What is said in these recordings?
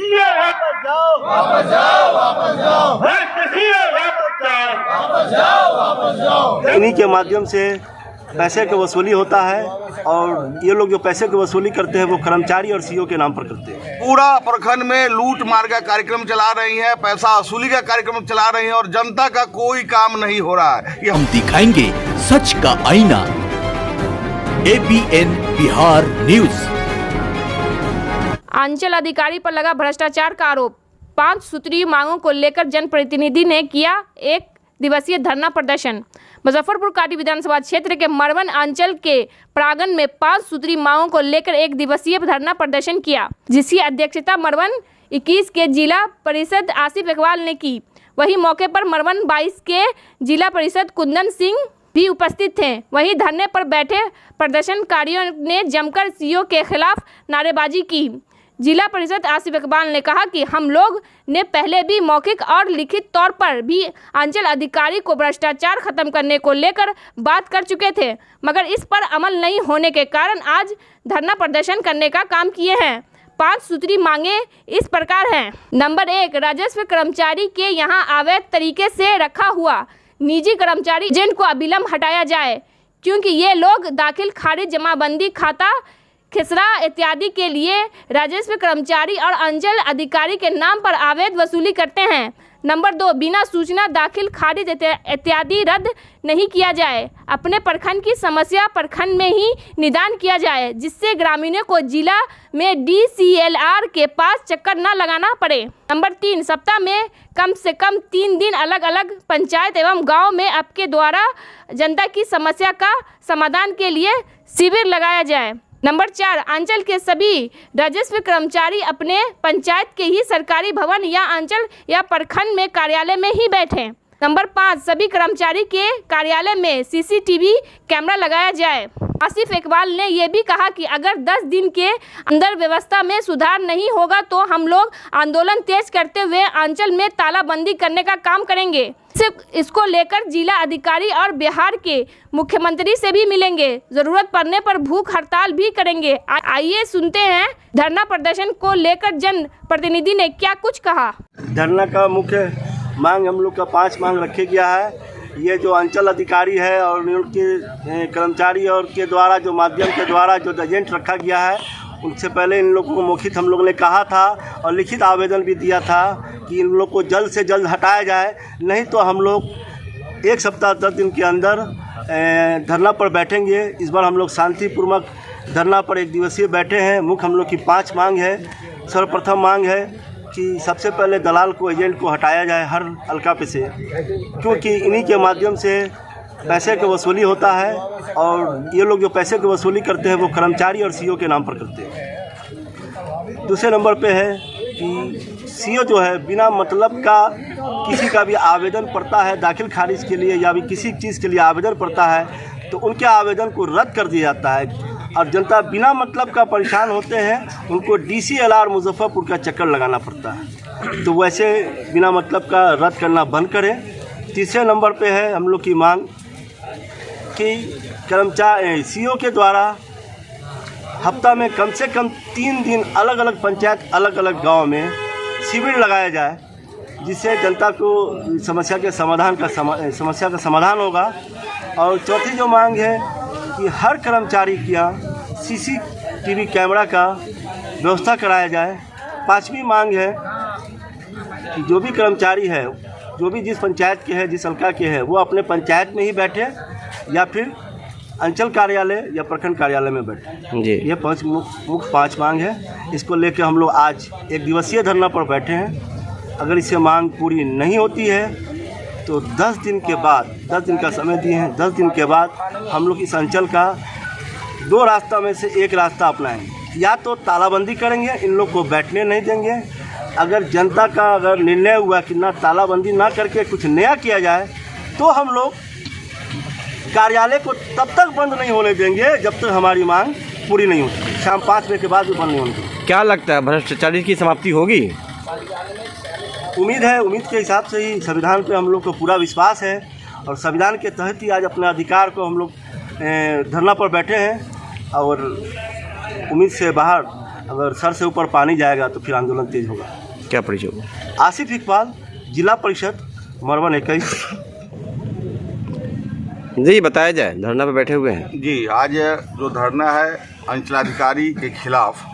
वापस जाओ, वापस जाओ, वापस जाओ, वापस जाओ, वापस जाओ। इन्हीं के माध्यम से पैसे की वसूली होता है और ये लोग जो पैसे की वसूली करते हैं वो कर्मचारी और सीईओ के नाम पर करते हैं। पूरा प्रखंड में लूट मार का कार्यक्रम चला रही है, पैसा वसूली का कार्यक्रम चला रही है और जनता का कोई काम नहीं हो रहा है। हम दिखाएंगे सच का आईना। ABN Bihar news. अंचल अधिकारी पर लगा भ्रष्टाचार का आरोप। 5 सूत्रीय मांगों को लेकर जनप्रतिनिधि ने किया 1 दिवसीय धरना प्रदर्शन। मुजफ्फरपुर काटी विधानसभा क्षेत्र के मरवन अंचल के प्रांगण में 5 सूत्रीय मांगों को लेकर 1 दिवसीय धरना प्रदर्शन किया, जिसकी अध्यक्षता मरवन 21 के जिला परिषद आसिफ इकबाल ने की। वहीं मौके पर मरवन 22 के जिला परिषद कुंदन सिंह भी उपस्थित थे। वहीं धरने पर बैठे प्रदर्शनकारियों ने जमकर सीईओ के खिलाफ नारेबाजी की। जिला परिषद आसिफ इकबाल ने कहा कि हम लोग ने पहले भी मौखिक और लिखित तौर पर भी अंचल अधिकारी को भ्रष्टाचार खत्म करने को लेकर बात कर चुके थे, मगर इस पर अमल नहीं होने के कारण आज धरना प्रदर्शन करने का काम किए हैं। 5 सूत्री मांगे इस प्रकार हैं। नंबर 1, राजस्व कर्मचारी के यहाँ अवैध तरीके से रखा हुआ निजी कर्मचारी एजेंट को अविलंब हटाया जाए, क्योंकि ये लोग दाखिल खारिज जमाबंदी खाता खसरा इत्यादि के लिए राजस्व कर्मचारी और अंचल अधिकारी के नाम पर अवैध वसूली करते हैं। नंबर 2, बिना सूचना दाखिल खारिज इत्यादि रद्द नहीं किया जाए। अपने प्रखंड की समस्या प्रखंड में ही निदान किया जाए, जिससे ग्रामीणों को जिला में DCLR के पास चक्कर न लगाना पड़े। नंबर 3, सप्ताह में कम से कम 3 दिन अलग अलग पंचायत एवं गांव में आपके द्वारा जनता की समस्या का समाधान के लिए शिविर लगाया जाए। नंबर 4, अंचल के सभी राजस्व कर्मचारी अपने पंचायत के ही सरकारी भवन या अंचल या प्रखंड में कार्यालय में ही बैठें। नंबर 5, सभी कर्मचारी के कार्यालय में CCTV कैमरा लगाया जाए। आसिफ इकबाल ने यह भी कहा कि अगर 10 दिन के अंदर व्यवस्था में सुधार नहीं होगा तो हम लोग आंदोलन तेज करते हुए अंचल में तालाबंदी करने का काम करेंगे। इसको लेकर जिला अधिकारी और बिहार के मुख्यमंत्री से भी मिलेंगे, जरूरत पड़ने पर भूख हड़ताल भी करेंगे। आइए सुनते हैं धरना प्रदर्शन को लेकर जन प्रतिनिधि ने क्या कुछ कहा। धरना का मुख्य मांग हम लोग का 5 मांग रखे गया है। ये जो अंचल अधिकारी है और उनके कर्मचारी और के द्वारा जो माध्यम के द्वारा जो एजेंट रखा गया है, उनसे पहले इन लोगों को मौखिक हम लोगों ने कहा था और लिखित आवेदन भी दिया था कि इन लोग को जल्द से जल्द हटाया जाए, नहीं तो हम लोग 1 सप्ताह 10 दिन के अंदर धरना पर बैठेंगे। इस बार हम लोग शांतिपूर्वक धरना पर 1 दिवसीय बैठे हैं। मुख्य हम लोग की 5 मांग है। सर्वप्रथम मांग है कि सबसे पहले दलाल को एजेंट को हटाया जाए हर हल्का पे से, क्योंकि इन्हीं के माध्यम से पैसे की वसूली होता है और ये लोग जो पैसे की वसूली करते हैं वो कर्मचारी और सीईओ के नाम पर करते हैं। दूसरे नंबर पे है कि सीईओ जो है बिना मतलब का किसी का भी आवेदन पड़ता है दाखिल खारिज के लिए या भी किसी चीज़ के लिए आवेदन पड़ता है तो उनके आवेदन को रद्द कर दिया जाता है और जनता बिना मतलब का परेशान होते हैं, उनको DCLR मुजफ्फरपुर का चक्कर लगाना पड़ता है। तो वैसे बिना मतलब का रद्द करना बंद करें। तीसरे नंबर पे है हम लोग की मांग कि कर्मचारी सीईओ के द्वारा हफ्ता में कम से कम 3 दिन अलग अलग पंचायत अलग अलग गांव में शिविर लगाया जाए, जिससे जनता को समस्या का समाधान होगा। और चौथी जो मांग है कि हर कर्मचारी के यहाँ CCTV कैमरा का व्यवस्था कराया जाए। 5वीं मांग है कि जो भी कर्मचारी है, जो भी जिस पंचायत के है, जिस हल्का के है, वो अपने पंचायत में ही बैठे या फिर अंचल कार्यालय या प्रखंड कार्यालय में बैठे जी। ये 5 मुख्य 5 मांग है। इसको लेकर हम लोग आज 1 दिवसीय धरना पर बैठे हैं। अगर इससे मांग पूरी नहीं होती है तो 10 दिन के बाद, 10 दिन का समय दिए हैं, 10 दिन के बाद हम लोग इस अंचल का 2 रास्ता में से 1 रास्ता अपनाएंगे। या तो तालाबंदी करेंगे, इन लोग को बैठने नहीं देंगे। अगर जनता का अगर निर्णय हुआ कि ना तालाबंदी ना करके कुछ नया किया जाए तो हम लोग कार्यालय को तब तक बंद नहीं होने देंगे जब तक हमारी मांग पूरी नहीं होती। शाम 5 बजे के बाद भी बंद नहीं होगी। क्या लगता है भ्रष्टाचार की समाप्ति होगी? उम्मीद है, उम्मीद के हिसाब से ही संविधान पे हम लोग को पूरा विश्वास है और संविधान के तहत ही आज अपने अधिकार को हम लोग धरना पर बैठे हैं और उम्मीद से बाहर अगर सर से ऊपर पानी जाएगा तो फिर आंदोलन तेज होगा। क्या परिचय होगा? आसिफ इकबाल, जिला परिषद मरवन 21। जी बताया जाए, धरना पे बैठे हुए हैं। जी, आज जो धरना है अंचलाधिकारी के खिलाफ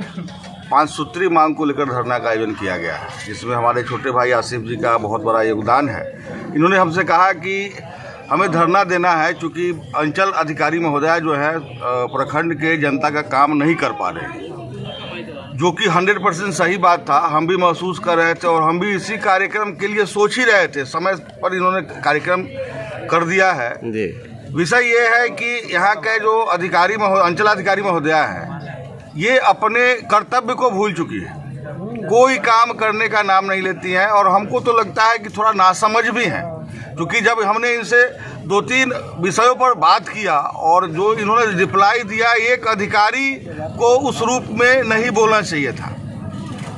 5 सूत्री मांग को लेकर धरना का आयोजन किया गया है, जिसमें हमारे छोटे भाई आसिफ जी का बहुत बड़ा योगदान है। इन्होंने हमसे कहा कि हमें धरना देना है क्योंकि अंचल अधिकारी महोदय जो है प्रखंड के जनता का काम नहीं कर पा रहे हैं, जो कि 100% सही बात था। हम भी महसूस कर रहे थे और हम भी इसी कार्यक्रम के लिए सोच ही रहे थे। समय पर इन्होंने कार्यक्रम कर दिया है। जी, विषय ये है कि यहाँ के जो अधिकारी अंचलाधिकारी महोदया हैं, ये अपने कर्तव्य को भूल चुकी है, कोई काम करने का नाम नहीं लेती हैं और हमको तो लगता है कि थोड़ा नासमझ भी हैं, क्योंकि जब हमने इनसे 2-3 विषयों पर बात किया और जो इन्होंने रिप्लाई दिया, एक अधिकारी को उस रूप में नहीं बोलना चाहिए था।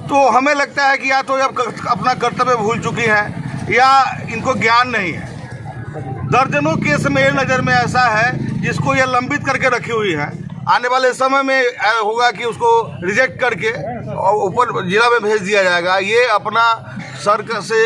तो हमें लगता है कि या तो अब अपना कर्तव्य भूल चुकी हैं या इनको ज्ञान नहीं है। दर्जनों केस मेरे नज़र में ऐसा है जिसको ये लंबित करके रखी हुई है। आने वाले समय में होगा कि उसको रिजेक्ट करके और ऊपर जिला में भेज दिया जाएगा। ये अपना सर से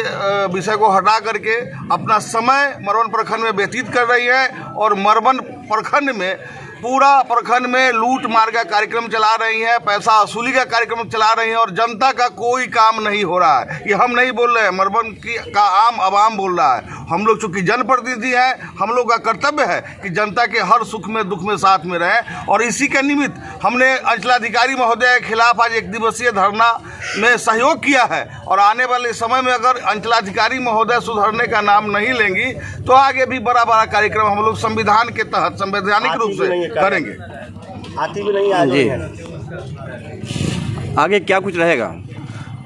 विषय को हटा करके अपना समय मरवन प्रखंड में व्यतीत कर रही है और मरवन प्रखंड में पूरा प्रखंड में लूट मार का कार्यक्रम चला रही हैं, पैसा वसूली का कार्यक्रम चला रही हैं और जनता का कोई काम नहीं हो रहा है। ये हम नहीं बोल रहे हैं, मरवन का आम आवाम बोल रहा है। हम लोग चूँकि जनप्रतिनिधि हैं, हम लोग का कर्तव्य है कि जनता के हर सुख में दुख में साथ में रहें और इसी के निमित्त हमने अंचलाधिकारी महोदय के खिलाफ आज 1 दिवसीय धरना में सहयोग किया है। और आने वाले समय में अगर अंचलाधिकारी महोदय सुधरने का नाम नहीं लेंगी तो आगे भी बड़ा बड़ा कार्यक्रम हम लोग संविधान के तहत संवैधानिक रूप से करेंगे। आती भी नहीं आज। जी, आगे क्या कुछ रहेगा?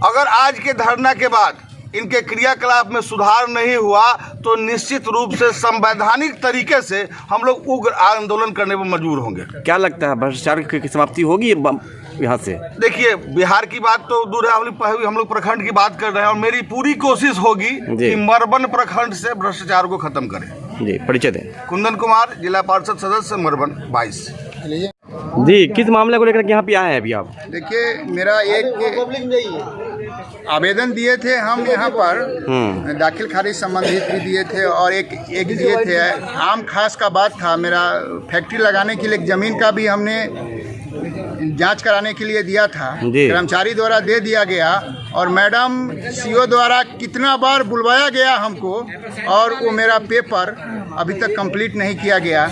अगर आज के धरना के बाद इनके क्रियाकलाप में सुधार नहीं हुआ तो निश्चित रूप से संवैधानिक तरीके से हम लोग उग्र आंदोलन करने पर मजबूर होंगे। क्या लगता है, भ्रष्टाचार की समाप्ति होगी यहाँ से? देखिए, बिहार की बात तो दूर है, हम लोग प्रखंड की बात कर रहे हैं और मेरी पूरी कोशिश होगी कि मरवन प्रखंड से भ्रष्टाचार को खत्म करें। जी, परिचय दें। कुंदन कुमार, जिला पार्षद सदस्य मरवन 22। जी, किस मामले को लेकर यहाँ पे आए हैं अभी आप? देखिए, मेरा एक आवेदन दिए थे हम यहाँ पर, दाखिल खारिज संबंधित भी दिए थे और एक दिए थे आम खास का बात था। मेरा फैक्ट्री लगाने के लिए एक ज़मीन का भी हमने जांच कराने के लिए दिया था, कर्मचारी द्वारा दे दिया गया और मैडम सीओ द्वारा कितना बार बुलवाया गया हमको और वो मेरा पेपर अभी तक कंप्लीट नहीं किया गया।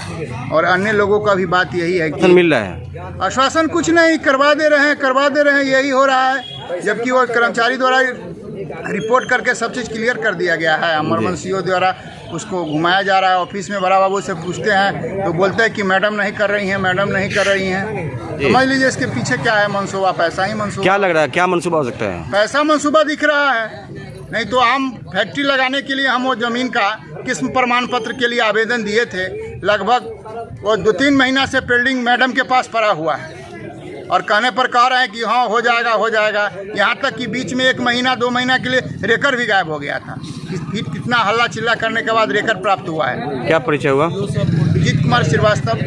और अन्य लोगों का भी बात यही है कि मिल रहा है आश्वासन कुछ नहीं, करवा दे रहे हैं, यही हो रहा है। जबकि वो कर्मचारी द्वारा रिपोर्ट करके सब चीज़ क्लियर कर दिया गया है। मरवन सीओ द्वारा उसको घुमाया जा रहा है। ऑफिस में बड़ा बाबू से पूछते हैं तो बोलते हैं कि मैडम नहीं कर रही हैं। समझ लीजिए इसके पीछे क्या है मंसूबा, पैसा ही मंसूबा। क्या लग रहा है, क्या मंसूबा हो सकता है? पैसा मंसूबा दिख रहा है। नहीं तो हम फैक्ट्री लगाने के लिए हम वो ज़मीन का किस्म प्रमाण पत्र के लिए आवेदन दिए थे। लगभग वो 2-3 महीना से पेंडिंग मैडम के पास पड़ा हुआ है और कहने पर कह रहे हैं कि हाँ हो जाएगा। यहाँ तक कि बीच में 1 महीना 2 महीना के लिए रेकर भी गायब हो गया था। कितना हल्ला चिल्ला करने के बाद रेकर प्राप्त हुआ है। क्या परिचय हुआ? विजीत कुमार श्रीवास्तव।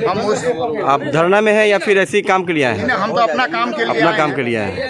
हम उस आप धरना में है या फिर ऐसे ही काम के लिए आए हैं? हम तो अपना काम के लिए आए हैं।